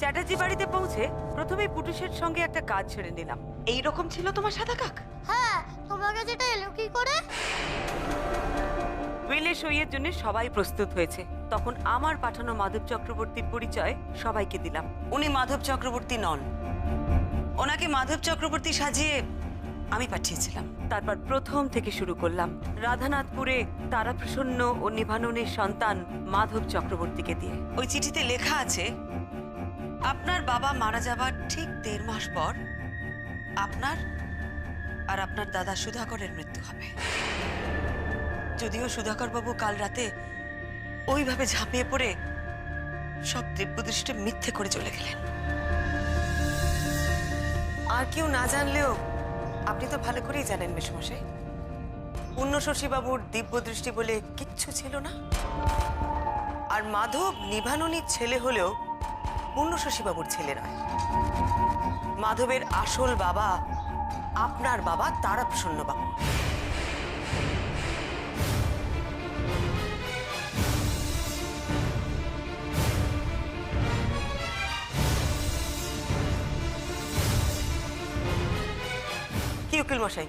চ্যাটার্জি বাড়িতে পৌঁছে প্রথমেই পুটুসের সঙ্গে একটা কাজ ছেড়ে নিলাম। এই রকম ছিল তোমার সাদা কাক? হ্যাঁ, তোমার কাছে এটা এলো কি করে? উইলের সইয়ের জন্য সবাই প্রস্তুত হয়েছে। তখন আমার পাঠানো মাধব চক্রবর্তীর পরিচয় সবাইকে দিলাম। উনি মাধব চক্রবর্তী নন, ওনাকে মাধব চক্রবর্তী সাজিয়ে আমি পাঠিয়েছিলাম। তারপর প্রথম থেকে শুরু করলাম রাধানাথপুরে তারাপ্রসন্ন ও নিভাননের সন্তান মাধব চক্রবর্তীকে দিয়ে। ওই চিঠিতে লেখা আছে, আপনার বাবা মারা যাবার ঠিক 1.5 মাস পর আপনার আর আপনার দাদা সুধাকরের মৃত্যু হবে। যদিও সুধাকর বাবু কাল রাতে ওইভাবে ঝাঁপিয়ে পড়ে সব দিব্যদৃষ্টে মিথ্যে করে চলে গেলেন। আর কেউ না জানলেও আপনি তো ভালো করেই জানেন মেশমশাই, পূর্ণশশী বাবুর দিব্যদৃষ্টি বলে কিচ্ছু ছিল না। আর মাধব নিভাননীর ছেলে হলেও পূর্ণশশী বাবুর ছেলে নয়। মাধবের আসল বাবা আপনার বাবা তারাপ্রসন্ন বাবু। কি উকিল মশাই,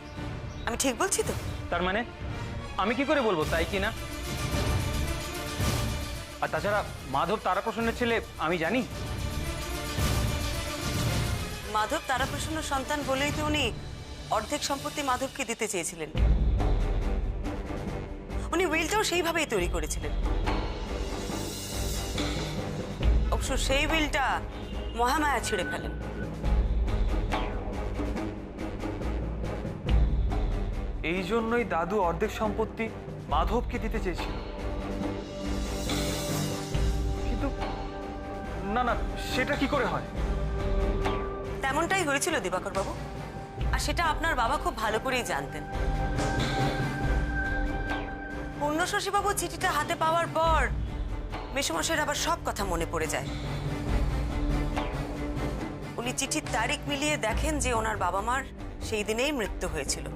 আমি ঠিক বলছি তো? তার মানে আমি কি করে বলবো তাই কি না? আর তাছাড়া মাধব তারাপ্রসন্নের ছেলে আমি জানি। মাধব তারাপ্রসন্ন সন্তান বলেই তো উনি অর্ধেক সম্পত্তি মাধবকে দিতে চেয়েছিলেন। উনি উইলটাও সেইভাবেই তৈরি করেছিলেন। অবশ্য সেই উইলটা মহামায়া ছিঁড়ে ফেলেন। এই জন্যই দাদু অর্ধেক সম্পত্তি মাধবকে দিতে চেয়েছিল। কিন্তু না না, সেটা কি করে হয়? তেমনটাই হয়েছিল দিবাকর বাবু, আর সেটা আপনার বাবা খুব ভালো করেই জানতেন। পূর্ণশশী বাবু চিঠিটা হাতে পাওয়ার পর মেসোমশাইয়ের আবার সব কথা মনে পড়ে যায়। উনি চিঠির তারিখ মিলিয়ে দেখেন যে ওনার বাবা মার সেই দিনেই মৃত্যু হয়েছিল,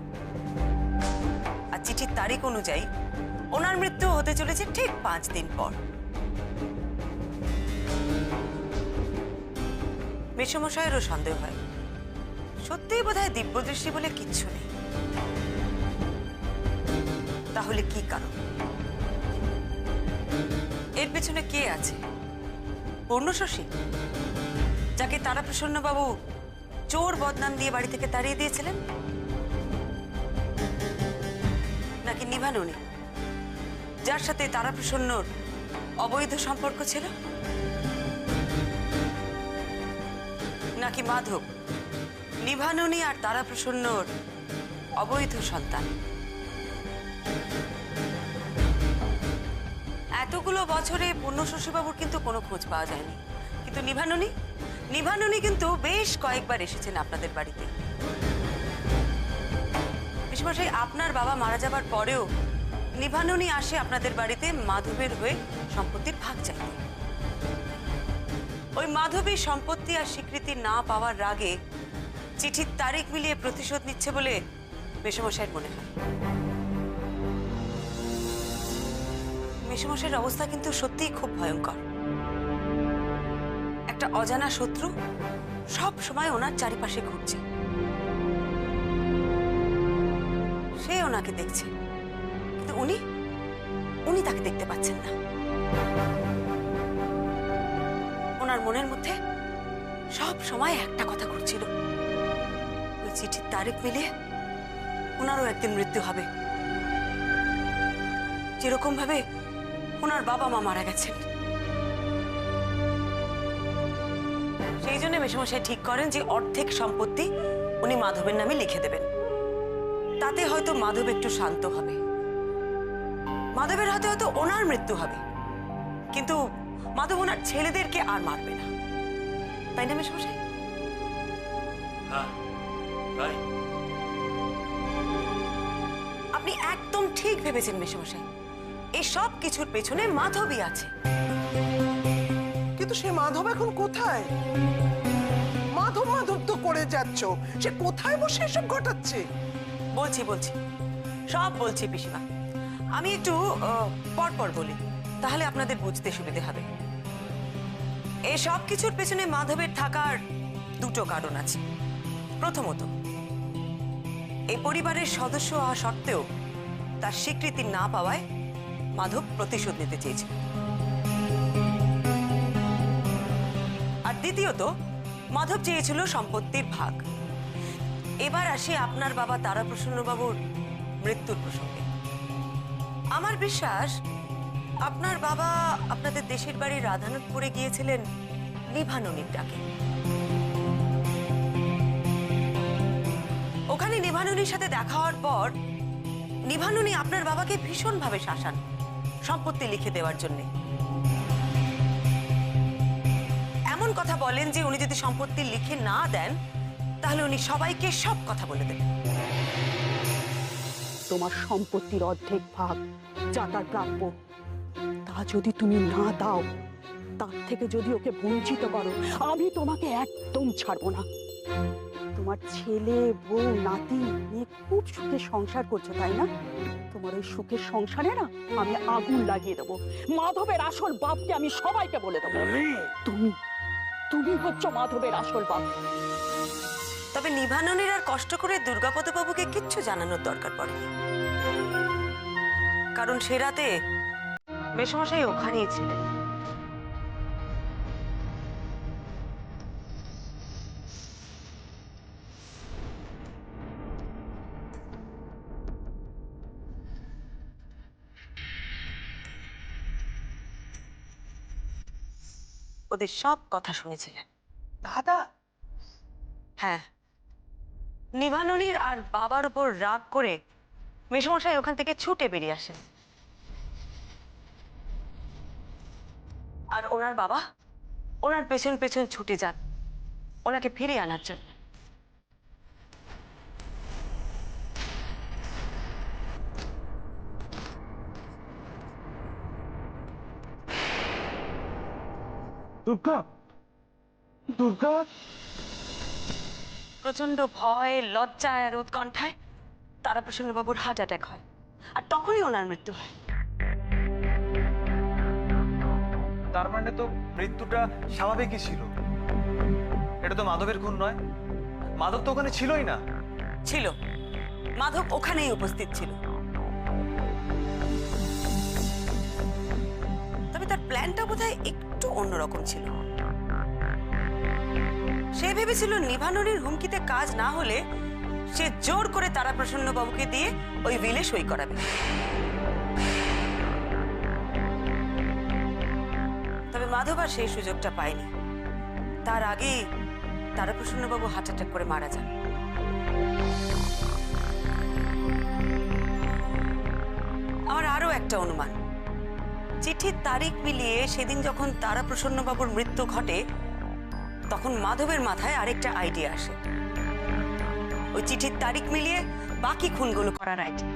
আর চিঠির তারিখ অনুযায়ী ওনার মৃত্যু হতে চলেছে ঠিক 5 দিন পর। মেসোমশাইয়েরও সন্দেহ হয়, সত্যিই বোধহয় দিব্যদৃষ্টি বলে কিচ্ছু নেই। তাহলে কি কারণ? এর পেছনে কে আছে? পূর্ণশশী, যাকে তারাপ্রসন্ন বাবু চোর বদনাম দিয়ে বাড়ি থেকে তাড়িয়ে দিয়েছিলেন? নাকি নিভাননী, যার সাথে তারাপ্রসন্নর অবৈধ সম্পর্ক ছিল? নাকি মাধব, নিভাননী আর তারাপ্রসন্নর অবৈধ সন্তান? এতগুলো বছরে পূর্ণশশী বাবুর কিন্তু কোনো খোঁজ পাওয়া যায়নি, কিন্তু নিভাননী কিন্তু বেশ কয়েকবার এসেছেন আপনাদের বাড়িতে। মেসোমশাই, আপনার বাবা মারা যাবার পরেও নিভাননী আসে আপনাদের বাড়িতে মাধবের হয়ে সম্পত্তির ভাগ চাইতে। ওই মাধবী সম্পত্তি আর স্বীকৃতি না পাওয়ার রাগে চিঠির তারিখ মিলিয়ে প্রতিশোধ নিচ্ছে বলে মেসোমশাইয়ের মনে হয়। মেসোমশাইয়ের অবস্থা কিন্তু সত্যিই খুব ভয়ঙ্কর। একটা অজানা শত্রু সব সময় ওনার চারিপাশে ঘুরছে। সে ওনাকে দেখছে, কিন্তু উনি তাকে দেখতে পাচ্ছেন না। ওনার মনের মধ্যে সব সময় একটা কথা ঘুরছিল, ওই চিঠির তারিখ মিলিয়ে ওনারও একদিন মৃত্যু হবে, যেরকম ভাবে ওনার বাবা মা মারা গেছেন। সেই জন্য মেসোমশাই ঠিক করেন যে অর্ধেক সম্পত্তি উনি মাধবের নামে লিখে দেবেন। তাতে হয়তো মাধব একটু শান্ত হবে, মাধবের হাতে হয়তো ওনার মৃত্যু হবে, কিন্তু মাধব ওনার ছেলেদেরকে আর মারবে না। তাই না মেসোমশাই? আপনি একদম ঠিক ভেবেছেন মেসোমশাই, এই সব কিছুর পেছনে মাধবই আছে। কিন্তু সে মাধব এখন কোথায়? মাধব তো করে যাচ্ছ, সে কোথায় বসে এসব ঘটাচ্ছে? বলছি সব বলছি পিসিমা। আমি একটু পর পর বলি, তাহলে আপনাদের বুঝতে সুবিধে হবে। এই সব কিছুর পেছনে মাধবের থাকার দুটো কারণ আছে। প্রথমত, এই পরিবারের সদস্য হওয়া সত্ত্বেও তার স্বীকৃতি না পাওয়ায় মাধব প্রতিশোধ নিতে চেয়েছে। আর দ্বিতীয়ত, মাধব চেয়েছিল সম্পত্তির ভাগ। এবার আসি আপনার বাবা তারাপ্রসন্ন বাবুর মৃত্যুর প্রসঙ্গে। আমার বিশ্বাস আপনার বাবা আপনাদের দেশের বাড়ি রাধানাথপুরে গিয়েছিলেন নিভাননির ডাকে। ওখানে নিভাননির সাথে দেখা হওয়ার পর নিভাননি আপনার বাবাকে ভীষণভাবে শাসান সম্পত্তি লিখে দেওয়ার জন্য। এমন কথা বলেন যে উনি যদি সম্পত্তি লিখে না দেন তাহলে উনি সবাইকে সব কথা বলে দেবেন। তোমার সম্পত্তির অর্ধেক ভাগ যা তার প্রাপ্য, তা যদি তুমি না দাও, তার থেকে যদি ওকে বঞ্চিত করো, আমি তোমাকে একদম ছাড়বো না। তোমার ছেলে, বউ, নাতি নিয়ে খুব সুখে সংসার করছো, তাই না? তোমার ওই সুখের সংসারে না আমি আগুন লাগিয়ে দেবো। মাধবের আসল বাপকে আমি সবাইকে বলে দেবো। তুমি তুমি হচ্ছ মাধবের আসল বাপ। তবে নিভাননির আর কষ্ট করে দুর্গাপদ বাবুকে কিচ্ছু জানানোর দরকার পড়েনি, কারণ সে রাতে মেসমশাই ওখানেই ছিলেন। ওদের সব কথা শুনেছিলেন। দাদা, হ্যাঁ, নিভাননির আর বাবার উপর রাগ করে মেসমশাই ওখান থেকে ছুটে বেরিয়ে আসেন। আর ওনার বাবা ওনার পেছন পেছন ছুটে যান ওনাকে ফিরিয়ে আনার জন্য। দুর্গা, দুর্গা, প্রচন্ড ভয়, লজ্জায় আর উৎকণ্ঠায় তারাপ্রসন্ন বাবুর হার্ট অ্যাটাক হয়, আর তখনই ওনার মৃত্যু হয়। তার মানে তো মৃত্যুটা স্বাভাবিকই ছিল। এটা তো মাধবের খুন নয়। মাধব তো ওখানে ছিলই না। ছিল, মাধব ওখানেই উপস্থিত ছিল। তবে তার প্ল্যানটা বোধহয় একটু অন্যরকম ছিল। সে ভেবেছিল নিভাননির হুমকিতে কাজ না হলে সে জোর করে তারাপ্রসন্ন বাবুকে দিয়ে ওই উইলে সই করাবে। তবে মাধব আর সেই সুযোগটা পায়নি। তার আগেই তারাপ্রসন্ন বাবু হার্ট অ্যাটাক করে মারা যান। আমার আরো একটা অনুমান, চিঠির তারিখ মিলিয়ে সেদিন যখন তারাপ্রসন্ন বাবুর মৃত্যু ঘটে তখন মাধবের মাথায় আরেকটা আইডিয়া আসে। ওই চিঠির তারিখ মিলিয়ে বাকি খুনগুলো করার আইডিয়া।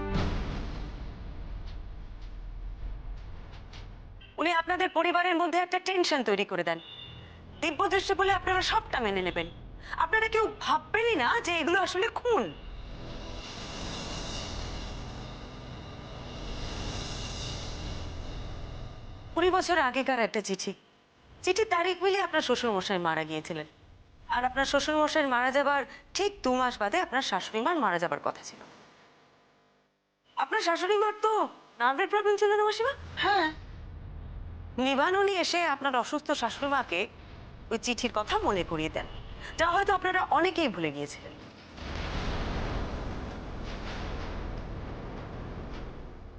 উনি আপনাদের পরিবারের মধ্যে একটা টেনশন তৈরি করে দেন। দিব্যদৃষ্টি বলে আপনারা সবটা মেনে নেবেন। আপনারা কেউ ভাববেনই না যে এগুলো আসলে খুন। কুড়ি বছর আগেকার একটা চিঠি, চিঠির তারিখ মিলিয়ে আপনার শ্বশুরমশাই মারা গিয়েছিলেন। আর আপনার শ্বশুরমশাই মারা যাবার ঠিক 2 মাস বাদে আপনার শাশুড়ি মার মারা যাবার কথা ছিল। আপনার শাশুড়ি মার তো নার্ভের প্রবলেম ছিল না মাসিমা? হ্যাঁ, নিভাননি এসে আপনার অসুস্থ শাশুড়ি মাকে ওই চিঠির কথা মনে করিয়ে দেন, যা হয়তো আপনারা অনেকেই ভুলে গিয়েছিলেন।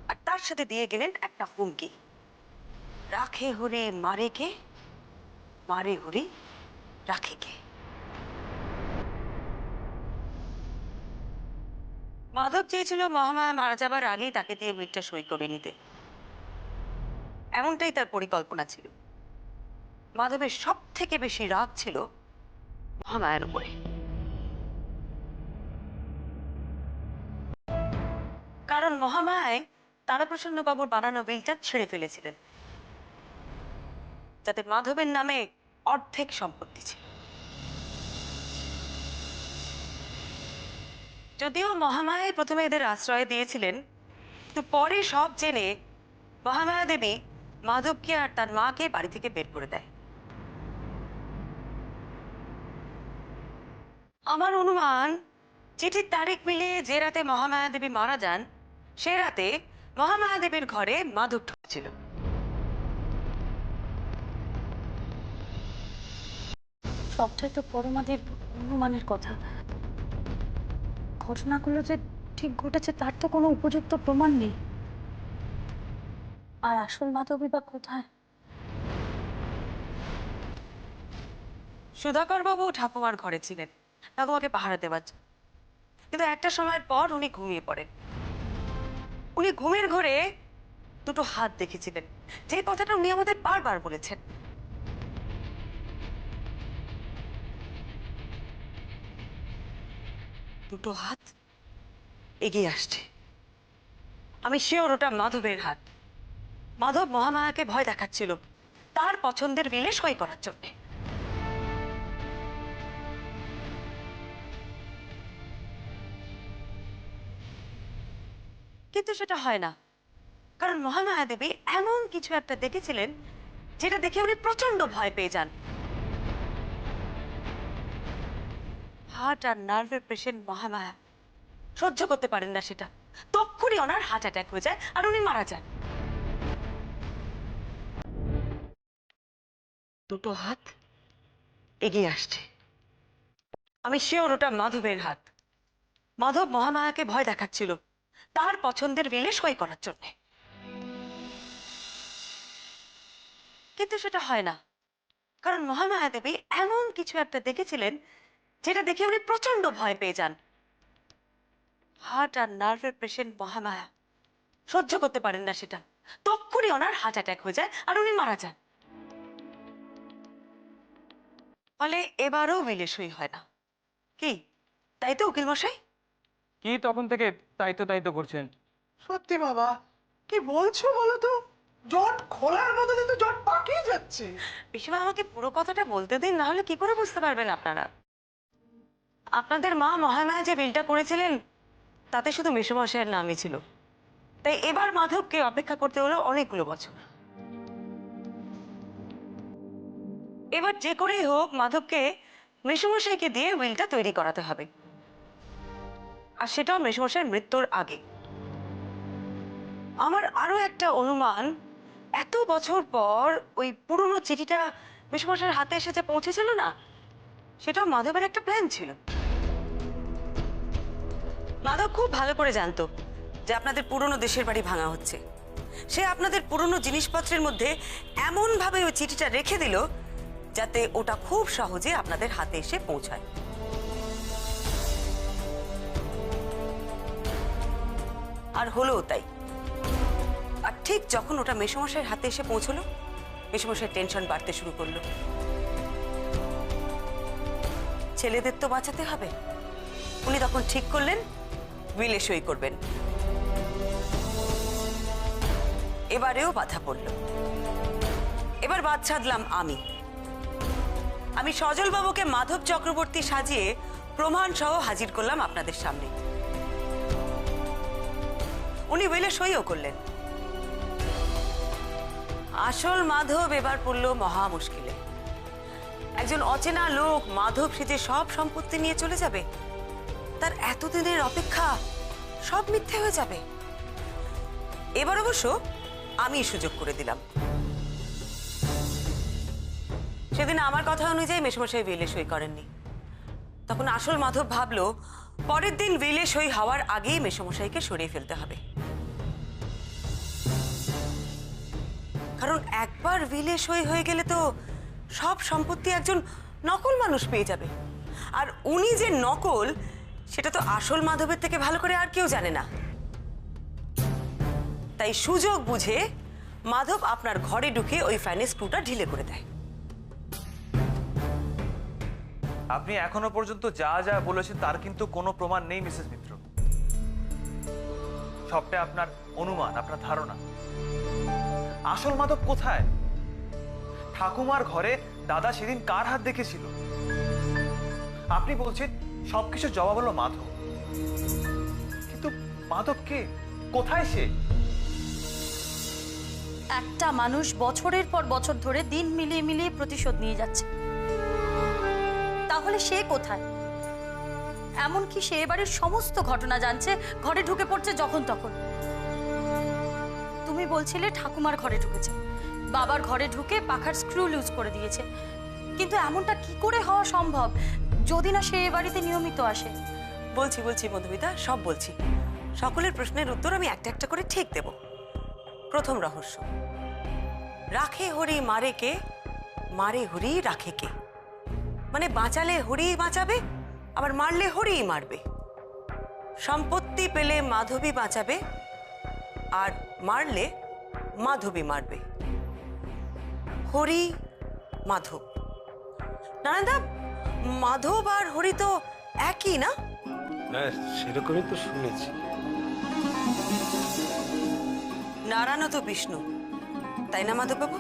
আর তার সাথে দিয়ে গেলেন একটা হুমকি, রাখে হরে মারে কে, মারে হরি রাখে কে। মাধব চেয়েছিল মহামায়া মারা যাবার আগেই তাকে দিয়ে উইলটা সই করে নিতে। এমনটাই তার পরিকল্পনা ছিল। মাধবের সব থেকে বেশি রাগ ছিল মহামায়ার উপরে। কারণ মহামায়ায় তারাপ্রসন্ন বাবুর বানানো উইলটা ছেড়ে ফেলেছিলেন, যাতে মাধবের নামে অর্ধেক সম্পত্তি ছিল। যদিও মহামায়া প্রথমে এদের আশ্রয় দিয়েছিলেন তো পরে সব জেনে মহামায়া দেবী মাধবকে আর তার মাকে বাড়ি থেকে বের করে দেয়। আমার অনুমান চিঠির তারিখ মিলিয়ে যে রাতে মহামায়া দেবী মারা যান সে রাতে মহামায়া দেবীর ঘরে মাধব ঢুকছিল। সবটাই তো পরমাদের অনুমানের কথা। ঘটনাগুলো যে ঠিক ঘটেছে তার তো কোনো উপযুক্ত প্রমাণ নেই। আর আসল মাধবী বা কোথায়? সুধাকর বাবু ঠাকুমার ঘরে ছিলেন ঠাকুমাকে পাহারা দেওয়ার জন্য। কিন্তু একটা সময়ের পর উনি ঘুমিয়ে পড়েন। উনি ঘুমের ঘরে দুটো হাত দেখেছিলেন, যে কথাটা উনি আমাদের বারবার বলেছেন। দুটো হাত এগিয়ে আসছে। আমি শিওর ওটা মাধবের হাত। মাধব মহামায়াকে ভয় দেখাচ্ছিল তার পছন্দের মিলে সই করার জন্য। কিন্তু সেটা হয় না, কারণ মহামায়া দেবী এমন কিছু একটা দেখেছিলেন যেটা দেখে উনি প্রচন্ড ভয় পেয়ে যান। হার্ট আর নার্ভের পেশেন্ট মহামায়া সহ্য করতে পারেন না সেটা। তক্ষুনি ওনার হার্ট অ্যাটাক হয়ে যায় আর উনি মারা যান। দুটো হাত এগিয়ে আসছে। আমি শিওর ওটা মাধবের হাত। মাধব মহামায়াকে ভয় দেখাচ্ছিল তার পছন্দের মিলে সই করার জন্য। কিন্তু সেটা হয় না, কারণ মহামায়া দেবী এমন কিছু একটা দেখেছিলেন যেটা দেখে উনি প্রচন্ড ভয় পেয়ে যান। হার্ট আর নার্ভের পেশেন্ট মহামায়া সহ্য করতে পারেন না সেটা। তক্ষুনি ওনার হার্ট অ্যাটাক হয়ে যায় আর উনি মারা যান। ফলে এবারও মিলে সই হয় না। কি তাই তো উকিল মশাই? কি তখন থেকে তাই তো করছেন? সত্যি বাবা, কি বলছো বলো তো? জট খোলার বদলে তো জট পাকিয়ে যাচ্ছে। পিসিমা আমাকে পুরো কথাটা বলতে দিন, না হলে কি করে বুঝতে পারবেন আপনারা? আপনাদের মা মহামায়া যে বিলটা করেছিলেন তাতে শুধু মেসোমশাইয়ের নামই ছিল। তাই এবার মাধবকে অপেক্ষা করতে হলো অনেকগুলো বছর। এবার যে করেই হোক মাধবকে মেসোমশাইকে দিয়ে উইলটা তৈরি করাতে হবে, আর সেটাও মেসোমশাইয়ের মৃত্যুর আগে। আমার আরো একটা অনুমান, এত বছর পর ওই পুরনো চিঠিটা মেসোমশাইয়ের হাতে এসে যে পৌঁছেছিল না, সেটাও মাধবের একটা প্ল্যান ছিল। মাধব খুব ভালো করে জানতো যে আপনাদের পুরনো দেশের বাড়ি ভাঙা হচ্ছে। সে আপনাদের পুরনো জিনিসপত্রের মধ্যে এমন ভাবে ওই চিঠিটা রেখে দিল যাতে ওটা খুব সহজে আপনাদের হাতে এসে পৌঁছায়। আর হলো তাই। আর ঠিক যখন ওটা মেসোমশাইয়ের হাতে এসে পৌঁছলো, মেসোমশাইয়ের টেনশন বাড়তে শুরু করলো। ছেলেদের তো বাঁচাতে হবে। উনি তখন ঠিক করলেন উইলে সই করবেন। এবারেও বাধা পড়ল। এবার বাদ সাধলাম আমি সজল বাবুকে মাধব চক্রবর্তী সাজিয়ে প্রমাণ সহ হাজির করলাম আপনাদের সামনে। উনি উইলে সইও করলেন। আসল মাধব এবার পড়ল মহা মুশকিলে। একজন অচেনা লোক মাধব সেজে সব সম্পত্তি নিয়ে চলে যাবে। তার এতদিনের অপেক্ষা সব মিথ্যে হয়ে যাবে। এবার অবশ্য আমি সুযোগ করে দিলাম। সেদিন আমার কথা অনুযায়ী মেসোমশাই উইলে সই করেননি। তখন আসল মাধব ভাবলো পরের দিন উইলে সই হওয়ার আগেই মেসোমশাইকে সরিয়ে ফেলতে হবে। কারণ একবার উইলে সই হয়ে গেলে তো সব সম্পত্তি একজন নকল মানুষ পেয়ে যাবে। আর উনি যে নকল সেটা তো আসল মাধবের থেকে ভালো করে আর কেউ জানে না। তাই সুযোগ বুঝে মাধব আপনার ঘরে ঢুকে ওই ফ্যানের স্ক্রুটা ঢিলে করে দেয়। আপনি এখনো পর্যন্ত যা যা বলেছেন তার কিন্তু কোনো প্রমাণ নেই মিসেস মিত্র। সবটা আপনার অনুমান, আপনার ধারণা। আসল মাধব কোথায়? ঠাকুমার ঘরে দাদা সেদিন কার হাত দেখেছিল? আপনি বলছেন সবকিছু জবাব হলো মাধব, কিন্তু মাধব কে? কোথায় সে? একটা মানুষ বছরের পর বছর ধরে দিন মিলিয়ে মিলিয়ে প্রতিশোধ নিয়ে যাচ্ছে, তাহলে সে কোথায়? এমনকি সে এবারের সমস্ত ঘটনা জানছে, ঘরে ঢুকে পড়ছে যখন তখন। তুমি বলছিলে ঠাকুমার ঘরে ঢুকেছে, বাবার ঘরে ঢুকে পাখার স্ক্রু লুজ করে দিয়েছে, কিন্তু এমনটা কি করে হওয়া সম্ভব যদি না সে এ বাড়িতে নিয়মিত আসে? বলছি মধুমিতা, সব বলছি। সকলের প্রশ্নের উত্তর আমি একটা একটা করে ঠিক দেব। প্রথম রহস্য, রাখে হরি মারে কে, মারে হরি রাখে কে? মানে বাঁচালে হরি বাঁচাবে, আবার মারলে হরি মারবে। সম্পত্তি পেলে মাধবী বাঁচাবে, আর মারলে মাধবী মারবে। হরি মাধব। নারায়ণদা, মাধব আর হরি তো একই না? হ্যাঁ, সেরকমই তো শুনেছি। নারায়ণ তো বিষ্ণু, তাই না মাধববাবু?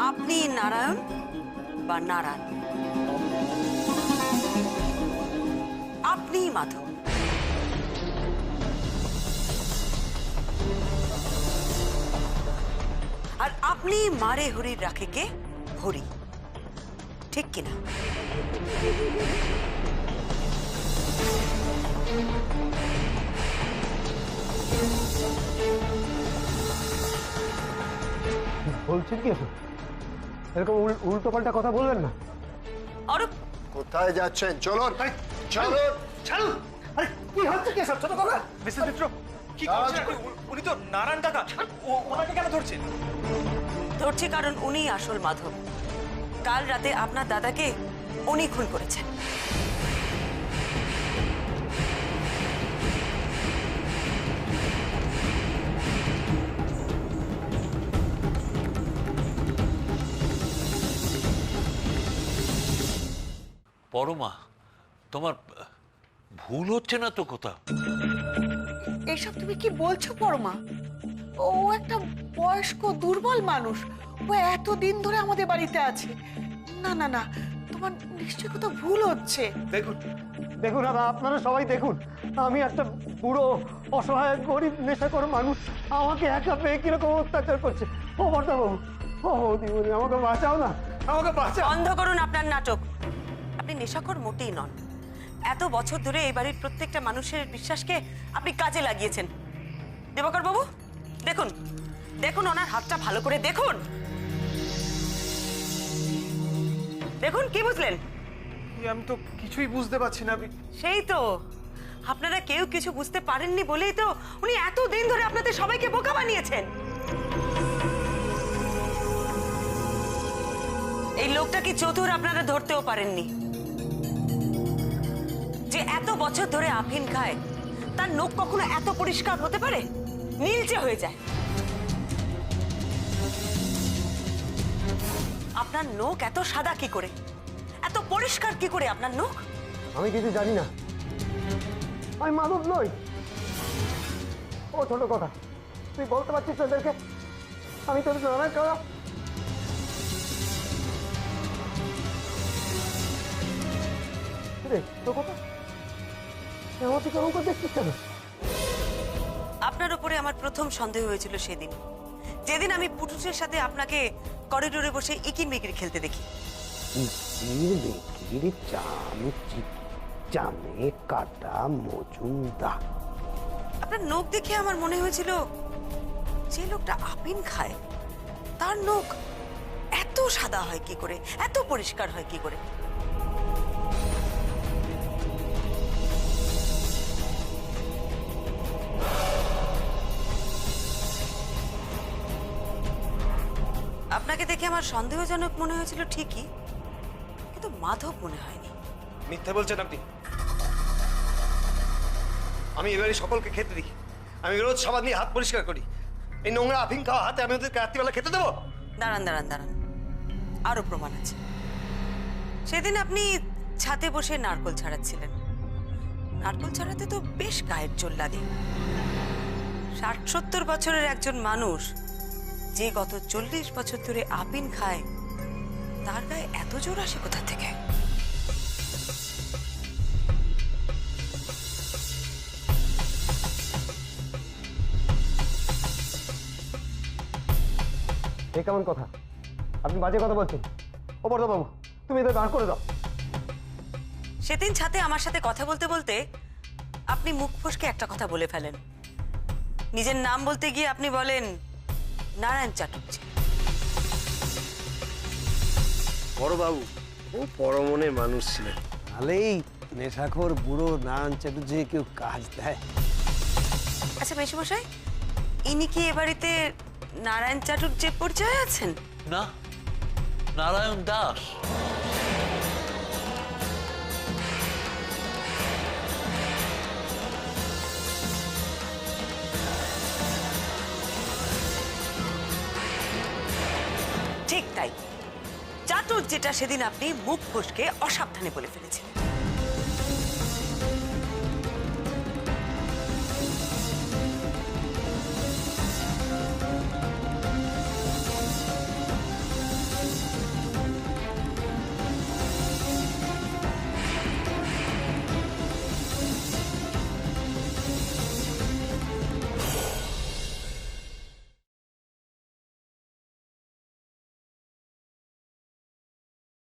আপনি নারায়ণ বা নারায়ণ, আপনি মাধব। আর আপনি মারে হরির রাখে কে হরি, ঠিক কিনা? বলছেন কি এসব? এরকম উল্টো পাল্টা কথা বলবেন না। অরূপ, কোথায় যাচ্ছেন? চলুন চলুন। ছাড়ুন! আরে কি হচ্ছে কি এসব ছোট কথা? মিসেস মিত্র, কি করছেন আপনি? উনি তো নারায়ণ কাকা, ওনাকে কেন ধরছেন? ধরছি কারণ উনি আসল মাধব। কাল রাতে আপনার দাদাকে উনি খুন করেছেন। পরমা, তোমার ভুল হচ্ছে না তো কোথাও? এইসব তুমি কি বলছো পরমা? ও একটা বয়স্ক দুর্বল মানুষ, ও এতদিন ধরে আমাদের বাড়িতে আছে। না না না, তোমার নিশ্চয়ই কোথাও ভুল হচ্ছে। দেখুন দেখুন আপনারা সবাই দেখুন, আমি একটা বুড়ো অসহায় গরিব নেশাখোর মানুষ, আমাকে একা পেয়ে কিরকম অত্যাচার করছে। ও বর্তাবাবু, ও দিদি, আমাকে বাঁচাও না, আমাকে বাঁচাও। বন্ধ করুন আপনার নাটক। আপনি নেশাখোর মোটেই নন। এত বছর ধরে এই বাড়ির প্রত্যেকটা মানুষের বিশ্বাসকে আপনি কাজে লাগিয়েছেন। দিবাকর বাবু, দেখুন দেখুন ওনার হাতটা ভালো করে দেখুন। দেখুন, কি বুঝলেন? আমি তো কিছুই বুঝতে পারছি না। সেই তো, আপনারা কেউ কিছু বুঝতে পারেননি বলেই তো উনি এতদিন ধরে আপনাদের সবাইকে বোকা বানিয়েছেন। এই লোকটা কি চতুর আপনারা ধরতেও পারেননি? যে এত বছর ধরে আফিন খায়, তার নখ কখনো এত পরিষ্কার হতে পারে? নীলচে হয়ে যায়। আপনার নখ এত সাদা কি করে, এত পরিষ্কার কি করে আপনার নখ? আমি কিছু জানি না, আমি মানব নই। ও ছোট কথা, তুই বলতে পারছিস ওদেরকে আমি তোর নানা খাওয়া? তো কথা এমন তুই কেমন করে দেখছিস কেন? আপনার উপরে আমার প্রথম সন্দেহ হয়েছিল সেদিন, যেদিন আমি পুটুসের সাথে আপনাকে করিডোরে বসে ইকির মিকির খেলতে দেখি। চামে কাটা মজুমদার। আপনার নখ দেখে আমার মনে হয়েছিল যে লোকটা আপিন খায় তার নখ এত সাদা হয় কি করে, এত পরিষ্কার হয় কি করে? আপনাকে দেখে আমার সন্দেহজনক মনে হয়েছিল ঠিকই, কিন্তু মাধব মনে হয়নি। মিথ্যে বলছেন আপনি। আমি এবারে সকলকে খেতে দিই, আমি রোজ সাবান দিয়ে হাত পরিষ্কার করি। এই নোংরা আফিং খাওয়া হাতে আমি ওদেরকে রাত্রিবেলা খেতে দেবো? দাঁড়ান দাঁড়ান দাঁড়ান, আরো প্রমাণ আছে। সেদিন আপনি ছাদে বসে নারকোল ছাড়াচ্ছিলেন। নারকোল ছাড়াতে তো বেশ গায়ের জোর লাগে। ৬০-৭০ বছরের একজন মানুষ যে গত ৪০ বছর ধরে আপিন খায়, তার গায়ে এত জোর আসে কোথা থেকে? এ কেমন কথা? আপনি বাজে কথা বলছেন। বাবু, তুমি এদের দাঁড় করে দাও। সেদিন ছাতে আমার সাথে কথা বলতে বলতে আপনি মুখ ফসকে একটা কথা বলে ফেলেন। নিজের নাম বলতে গিয়ে আপনি বলেন নারায়ণ চাটুর্যে। বড়বাবু ও পরমনের মানুষ ছিলেন, নাহলেই নেশাখোর বুড়ো নারায়ণ চ্যাটার্জি কেউ কাজ দেয়। আচ্ছা মেশমশাই, ইনি কি এ বাড়িতে নারায়ণ চাটুর্যে পরিচয় আছেন? না, নারায়ণ দাস। ঠিক তাই, চাটুর্যেটা সেদিন আপনি মুখ ফসকে অসাবধানে বলে ফেলেছিলেন।